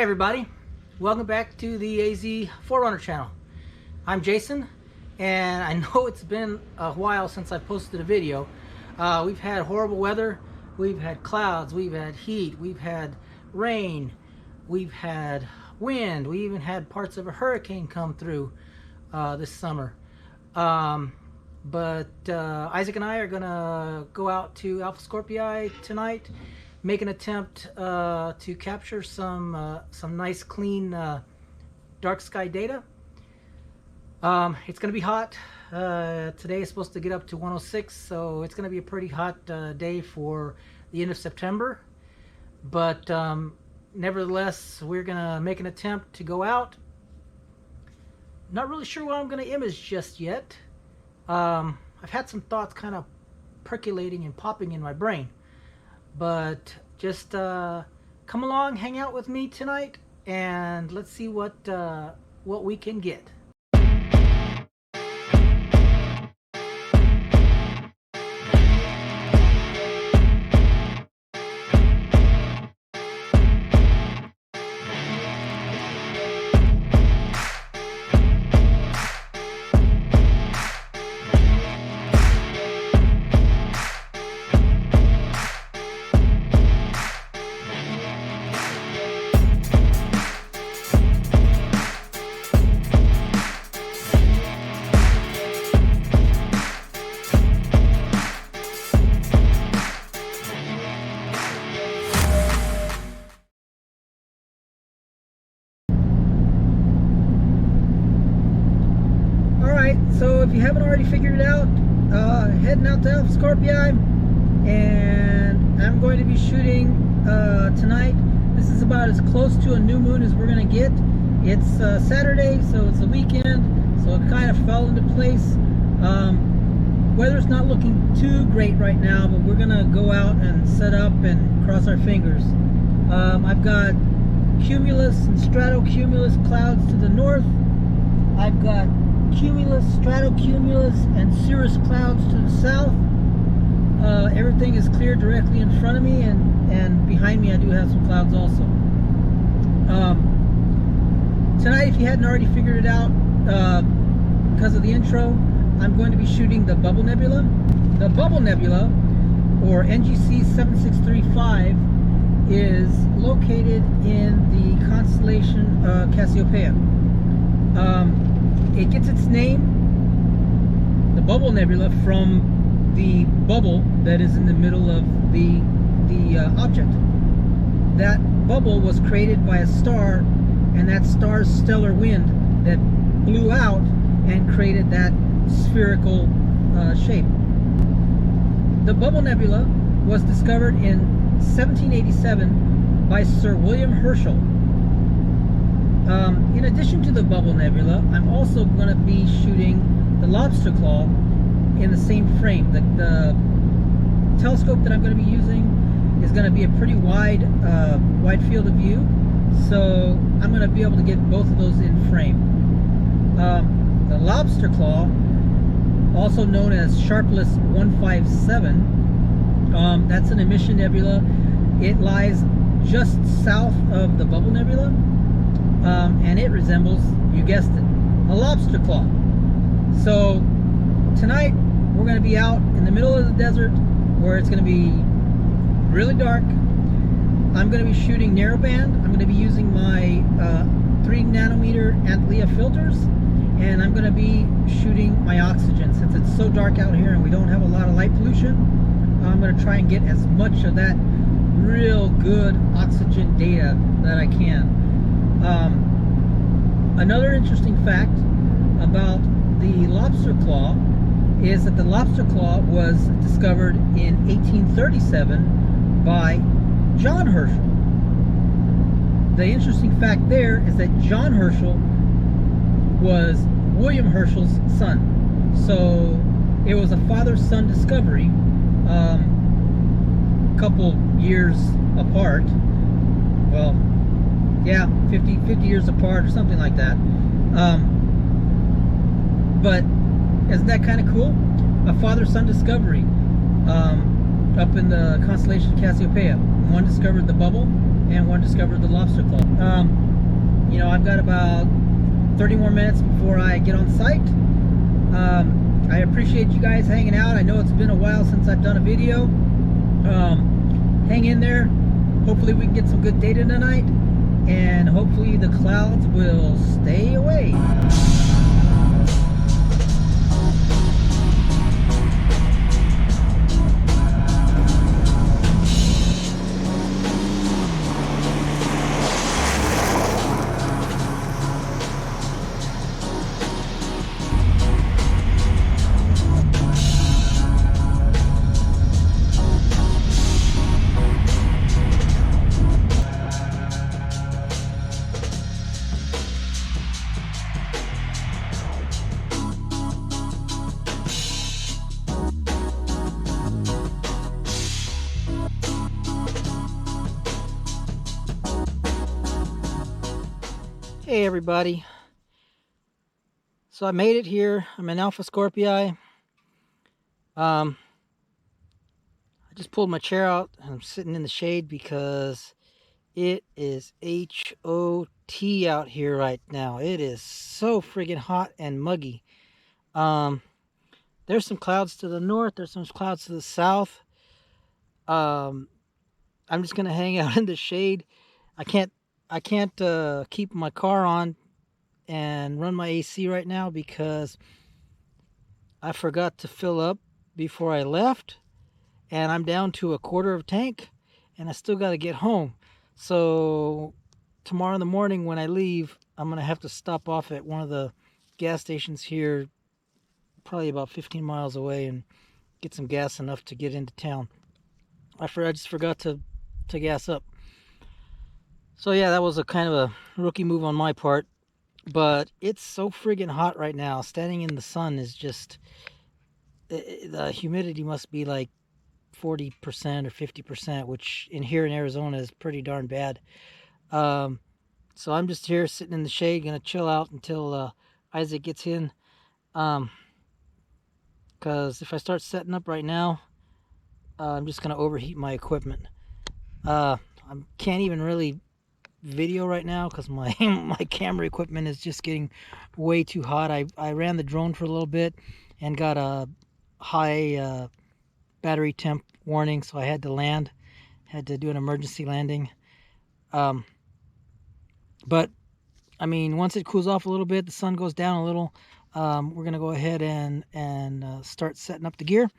everybody, welcome back to the AZ Forerunner channel. I'm Jason, and I know it's been a while since I posted a video. We've had horrible weather, we've had clouds, we've had heat, we've had rain, we've had wind, we even had parts of a hurricane come through this summer. But Isaac and I are gonna go out to Alpha Scorpii tonight, make an attempt to capture some nice clean dark sky data. It's gonna be hot. Today is supposed to get up to 106, so it's gonna be a pretty hot day for the end of September. But nevertheless, we're gonna make an attempt to go out. Not really sure what I'm gonna image just yet. I've had some thoughts kind of percolating and popping in my brain, but just come along, hang out with me tonight, and let's see what we can get. So if you haven't already figured it out, heading out to Alpha Scorpii, and I'm going to be shooting tonight. This is about as close to a new moon as we're going to get. It's Saturday, so it's a weekend, so it kind of fell into place. Weather's not looking too great right now, but we're going to go out and set up and cross our fingers. I've got cumulus and stratocumulus clouds to the north. I've got cumulus, stratocumulus, and cirrus clouds to the south. Everything is clear directly in front of me, and behind me I do have some clouds also. Tonight, if you hadn't already figured it out because of the intro, I'm going to be shooting the Bubble Nebula. The Bubble Nebula, or NGC 7635, is located in the constellation Cassiopeia. It gets its name, the Bubble Nebula, from the bubble that is in the middle of the object. That bubble was created by a star, and that star's stellar wind that blew out and created that spherical shape. The Bubble Nebula was discovered in 1787 by Sir William Herschel. In addition to the Bubble Nebula, I'm also going to be shooting the Lobster Claw in the same frame. The telescope that I'm going to be using is going to be a pretty wide field of view, so I'm going to be able to get both of those in frame. The Lobster Claw, also known as Sh2-157, that's an emission nebula. It lies just south of the Bubble Nebula. And it resembles, you guessed it, a lobster claw. So tonight we're going to be out in the middle of the desert where it's going to be really dark. I'm going to be shooting narrowband. I'm going to be using my 3 nanometer Antlia filters, and I'm going to be shooting my oxygen. Since it's so dark out here and we don't have a lot of light pollution, I'm going to try and get as much of that real good oxygen data that I can. Another interesting fact about the lobster claw is that the lobster claw was discovered in 1837 by John Herschel. The interesting fact there is that John Herschel was William Herschel's son. So it was a father-son discovery, a couple years apart. Well, yeah, 50 years apart or something like that. But isn't that kind of cool? A father-son discovery up in the constellation Cassiopeia. One discovered the bubble, and want to discover the lobster claw. You know, I've got about 30 more minutes before I get on site. I appreciate you guys hanging out. I know it's been a while since I've done a video. Hang in there. Hopefully we can get some good data tonight, and hopefully the clouds will stay away. Hey everybody, so I made it here. I'm in Alpha Scorpii. I just pulled my chair out and I'm sitting in the shade because it is H-O-T out here right now. It is so friggin' hot and muggy. There's some clouds to the north, there's some clouds to the south. I'm just gonna hang out in the shade. I can't keep my car on and run my AC right now because I forgot to fill up before I left, and I'm down to a quarter of a tank, and I still got to get home. So tomorrow in the morning when I leave, I'm gonna have to stop off at one of the gas stations here, probably about 15 miles away, and get some gas enough to get into town. I just forgot to gas up. So yeah, that was a kind of a rookie move on my part, but it's so friggin' hot right now. Standing in the sun is just, the humidity must be like 40% or 50%, which in here in Arizona is pretty darn bad. So I'm just here sitting in the shade, gonna chill out until Isaac gets in, because if I start setting up right now, I'm just gonna overheat my equipment. I can't even really video right now because my camera equipment is just getting way too hot. I ran the drone for a little bit and got a high battery temp warning, so I had to land, had to do an emergency landing. But I mean, once it cools off a little bit, the sun goes down a little, we're gonna go ahead and start setting up the gear.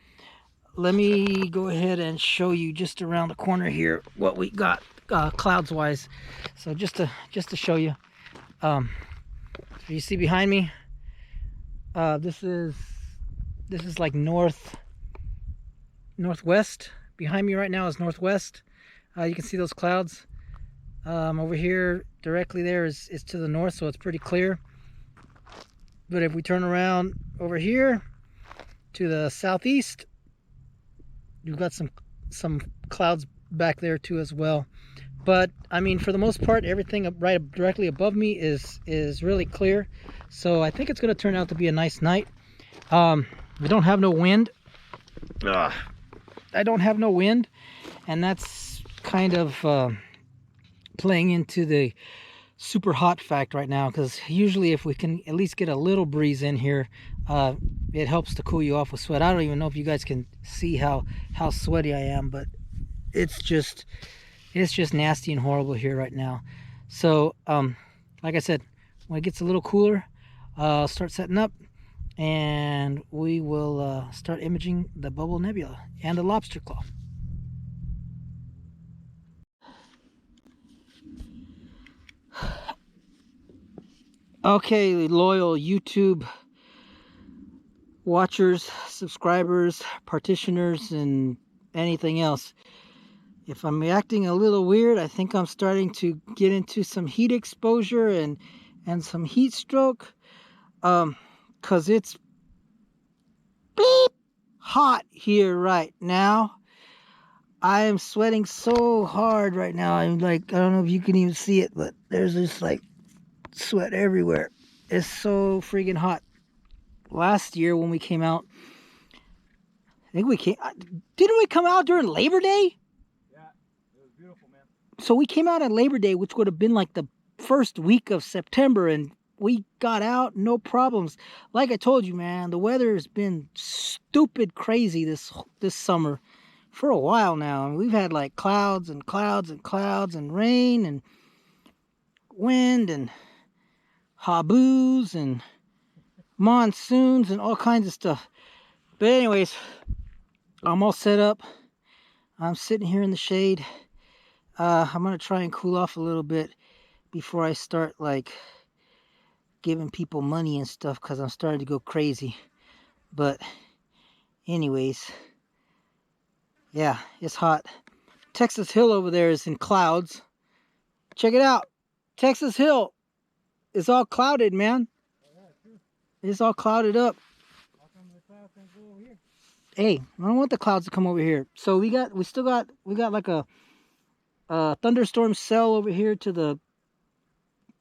Let me go ahead and show you just around the corner here what we got clouds wise. So just to show you, you see behind me, this is like northwest. Behind me right now is northwest. You can see those clouds. Over here directly there is to the north, so it's pretty clear. But if we turn around over here to the southeast, you've got some clouds back there too as well. But I mean, for the most part, everything right directly above me is really clear, so I think it's going to turn out to be a nice night. We don't have no wind. I don't have no wind, and that's kind of playing into the super hot fact right now, because usually if we can at least get a little breeze in here, it helps to cool you off with sweat. I don't even know if you guys can see how sweaty I am, but it's just nasty and horrible here right now. So like I said, when it gets a little cooler, I'll start setting up, and we will start imaging the bubble nebula and the lobster claw. Okay, loyal YouTube watchers, subscribers, partitioners, and anything else, if I'm acting a little weird, I think I'm starting to get into some heat exposure and some heat stroke, because it's beep hot here right now. I am sweating so hard right now. I'm like, I don't know if you can even see it, but there's just like sweat everywhere. It's so freaking hot. Last year when we came out, I think didn't we come out during Labor Day? Yeah, it was beautiful, man. So we came out on Labor Day, which would have been like the first week of September, and we got out, no problems. Like I told you, man, the weather has been stupid crazy this summer for a while now. And we've had like clouds and clouds and clouds and rain and wind and haboos and monsoons and all kinds of stuff. But anyways, I'm all set up. I'm sitting here in the shade. I'm gonna try and cool off a little bit before I start like giving people money and stuff, because I'm starting to go crazy. But anyways, yeah, it's hot. Texas Hill over there is in clouds. Check it out. Texas Hill is all clouded, man. It's all clouded up. How come the clouds don't go over here? Hey, I don't want the clouds to come over here. So we still got like a thunderstorm cell over here to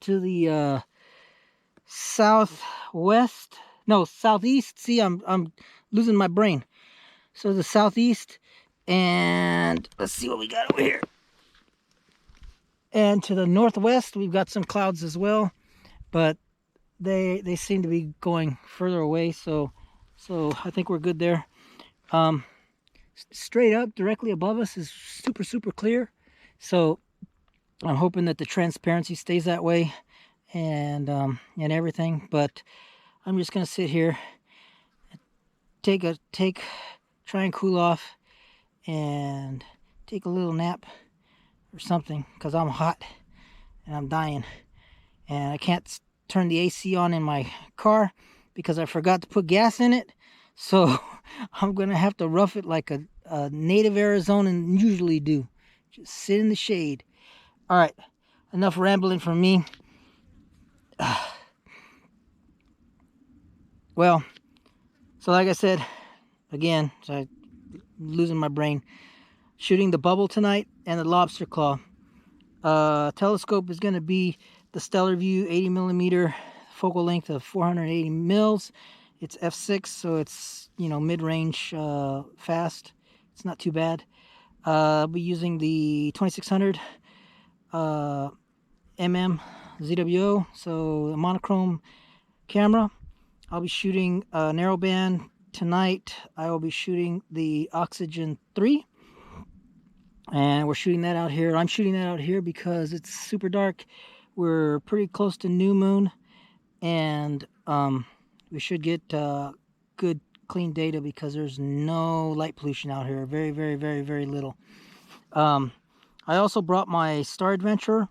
the southwest. No, southeast. See, I'm losing my brain. So the southeast, and let's see what we got over here. And to the northwest, we've got some clouds as well, but they seem to be going further away. So I think we're good there. Straight up, directly above us is super clear. So I'm hoping that the transparency stays that way, and everything. But I'm just gonna sit here, try and cool off, and take a little nap or something, because I'm hot and I'm dying, and I can't turn the AC on in my car because I forgot to put gas in it. So I'm gonna have to rough it like a native Arizonan usually do. Just sit in the shade. All right, enough rambling from me. Well, so like I said, again, so I'm losing my brain. Shooting the bubble tonight and the lobster claw. Telescope is going to be the Stellar View 80 millimeter, focal length of 480 mils. It's f6, so it's, mid-range, fast. It's not too bad. I'll be using the 2600 mm ZWO, so a monochrome camera. I'll be shooting a narrowband tonight. I will be shooting the Oxygen 3, and we're shooting that out here. I'm shooting that out here because it's super dark. We're pretty close to new moon, and we should get good clean data because there's no light pollution out here. Very little. I also brought my Star Adventure.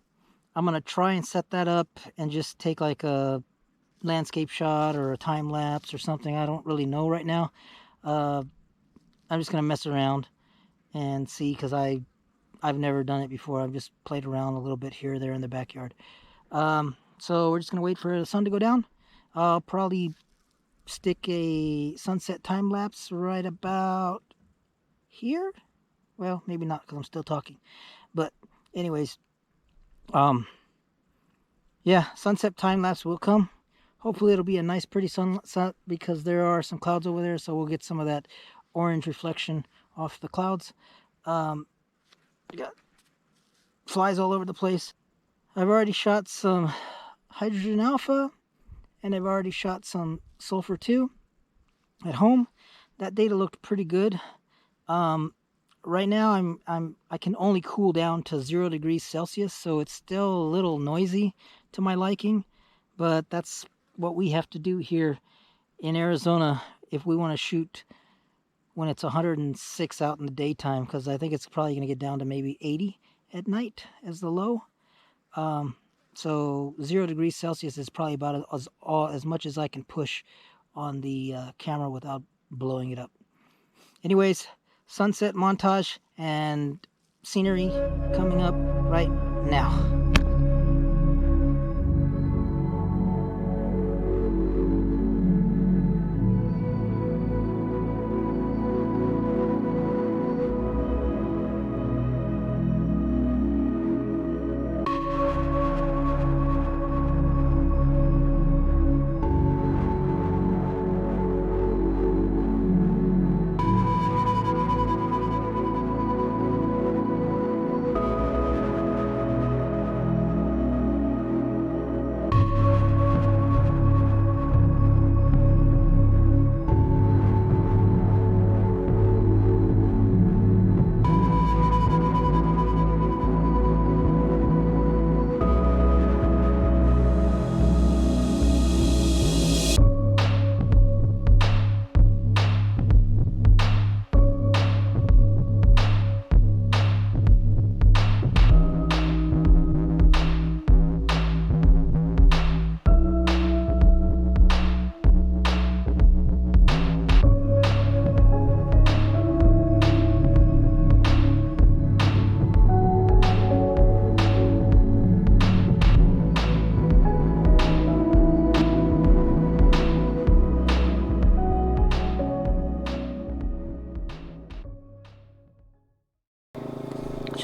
I'm gonna try and set that up and just take like a landscape shot or a time lapse or something. I don't really know right now. I'm just gonna mess around and see, because I've never done it before. I've just played around a little bit here or there in the backyard. So we're just gonna wait for the sun to go down. I'll probably stick a sunset time lapse right about here. Well, maybe not, because I'm still talking. But anyways, yeah, sunset time lapse will come. Hopefully it'll be a nice pretty sunset, because there are some clouds over there, so we'll get some of that orange reflection off the clouds. We got flies all over the place. I've already shot some hydrogen alpha, and I've already shot some sulfur 2 at home. That data looked pretty good. Right now I can only cool down to 0 degrees Celsius, so it's still a little noisy to my liking, but that's what we have to do here in Arizona if we want to shoot when it's 106 out in the daytime, because I think it's probably going to get down to maybe 80 at night as the low. So 0 degrees Celsius is probably about as much as I can push on the camera without blowing it up. Anyways, sunset montage and scenery coming up right now.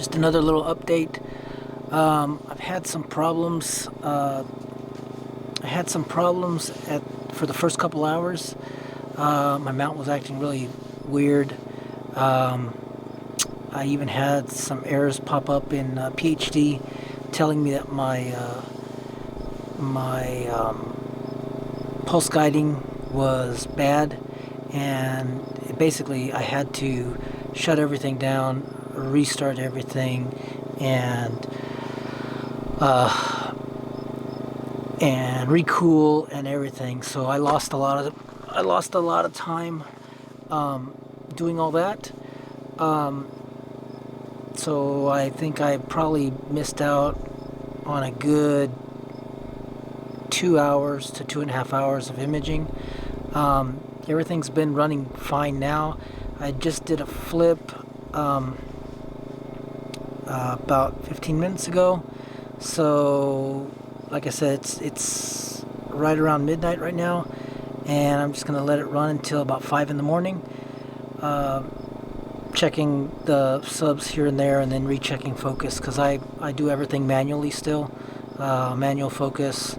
Just another little update. I've had some problems. I had some problems for the first couple hours. My mount was acting really weird. I even had some errors pop up in PhD telling me that my pulse guiding was bad, and basically I had to shut everything down, restart everything, and recool and everything. So I lost a lot of time doing all that. So I think I probably missed out on a good 2 hours to 2.5 hours of imaging. Everything's been running fine now. I just did a flip about 15 minutes ago. So, like I said, it's right around midnight right now, and I'm just gonna let it run until about 5 in the morning. Checking the subs here and there, and then rechecking focus, because I do everything manually still. Manual focus,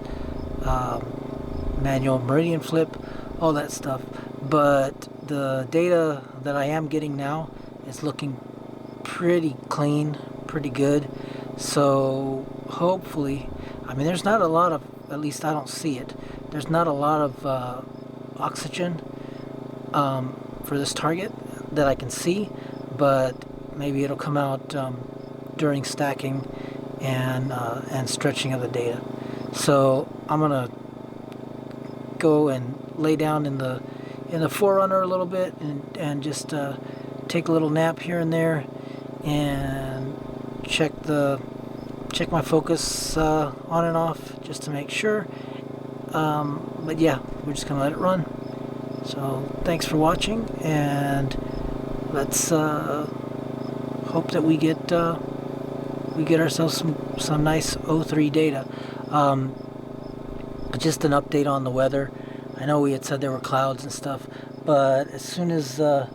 manual meridian flip, all that stuff. But the data that I am getting now is looking pretty clean, pretty good. So hopefully, I mean, there's not a lot of, at least I don't see it, there's not a lot of oxygen for this target that I can see, but maybe it'll come out during stacking and stretching of the data. So I'm gonna go and lay down in the Forerunner a little bit, and just take a little nap here and there, and check my focus on and off, just to make sure. But yeah, we're just gonna let it run. So thanks for watching, and let's hope that we get ourselves some nice O3 data. Just an update on the weather. I know we had said there were clouds and stuff, but as soon as the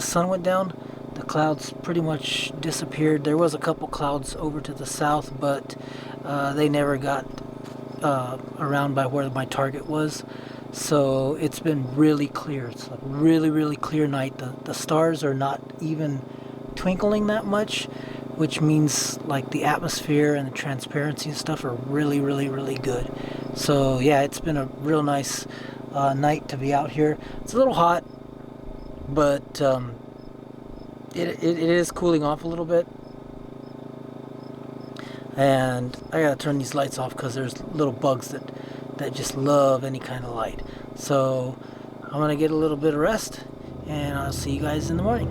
sun went down, the clouds pretty much disappeared. There was a couple clouds over to the south, but they never got around by where my target was. So it's been really clear. It's a really, really clear night. The stars are not even twinkling that much, which means like the atmosphere and the transparency and stuff are really, really, really good. So yeah, it's been a real nice night to be out here. It's a little hot, but it is cooling off a little bit. And I gotta turn these lights off because there's little bugs that just love any kind of light. So I'm gonna get a little bit of rest, and I'll see you guys in the morning.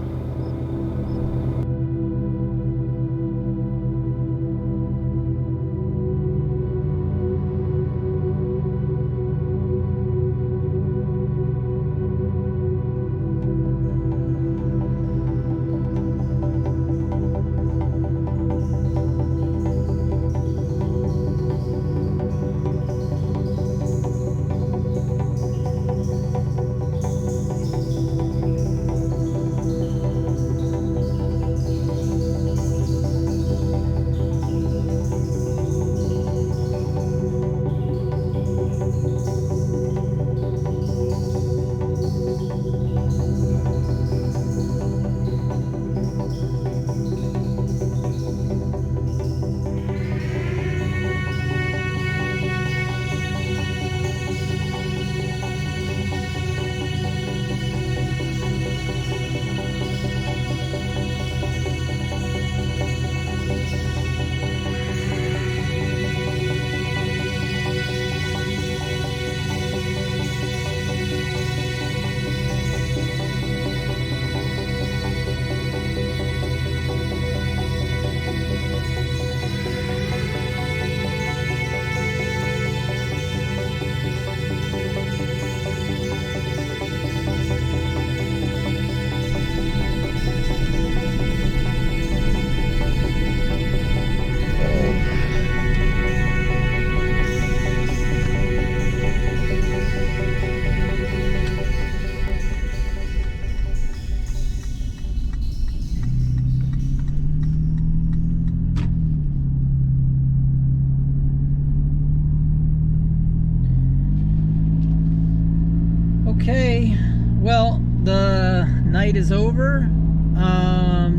night is over.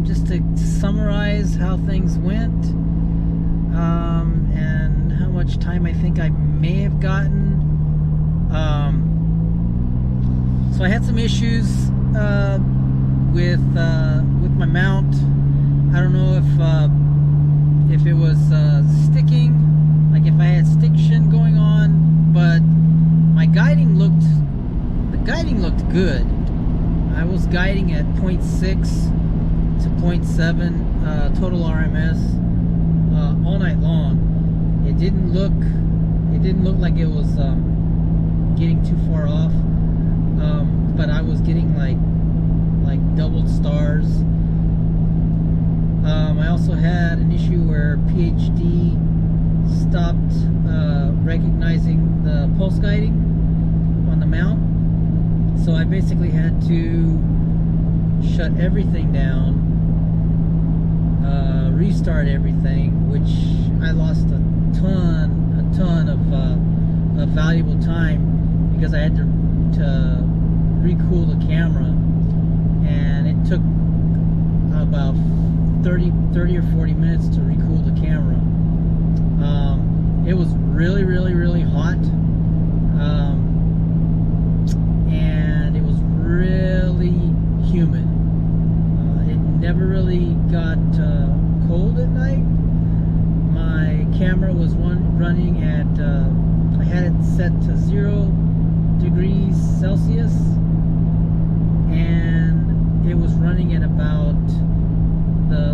Just to summarize how things went, and how much time I think I may have gotten. So I had some issues with my mount. I don't know if it was sticking, like if I had stiction going on, but the guiding looked good. I was guiding at 0.6 to 0.7 total RMS all night long. It didn't look like it was getting too far off, but I was getting like doubled stars. I also had an issue where PhD stopped recognizing the pulse guiding on the mount, so I basically had to shut everything down, restart everything, which I lost a ton of valuable time because I had to recool the camera, and it took about 30 or 40 minutes to recool the camera. It was really hot, and it was really humid. It never really got cold at night. My camera was running at I had it set to 0 degrees Celsius, and it was running at about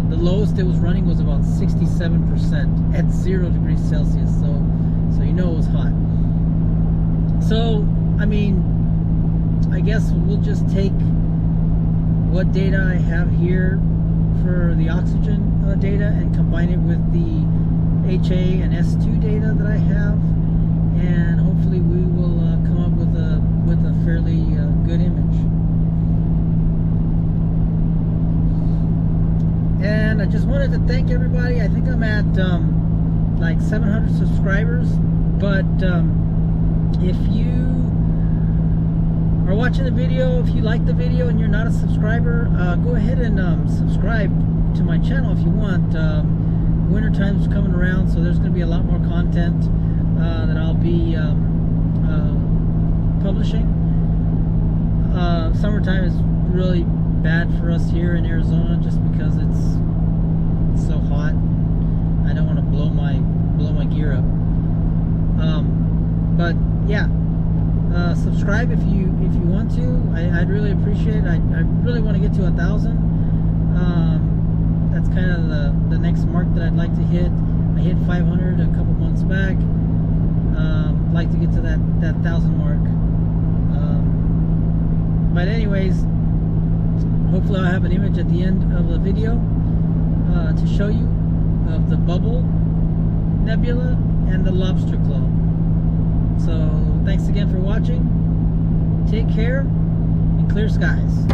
the lowest it was running was about 67% at 0 degrees Celsius. So you know it was hot. So I mean, I guess we'll just take what data I have here for the oxygen data and combine it with the HA and S2 data that I have, and hopefully we will come up with a fairly good image. And I just wanted to thank everybody. I think I'm at like 700 subscribers, but if you are watching the video, if you like the video and you're not a subscriber, go ahead and subscribe to my channel if you want. Winter time's coming around, so there's going to be a lot more content that I'll be publishing. Summertime is really bad for us here in Arizona just because it's so hot. I don't want to blow my gear up. But yeah, subscribe if you want to. I'd really appreciate it. I really want to get to 1,000. That's kind of the next mark that I'd like to hit. I hit 500 a couple months back. I'd like to get to that 1,000 mark. But anyways, hopefully I'll have an image at the end of the video to show you of the bubble nebula and the lobster claw. So thanks again for watching. Take care and clear skies.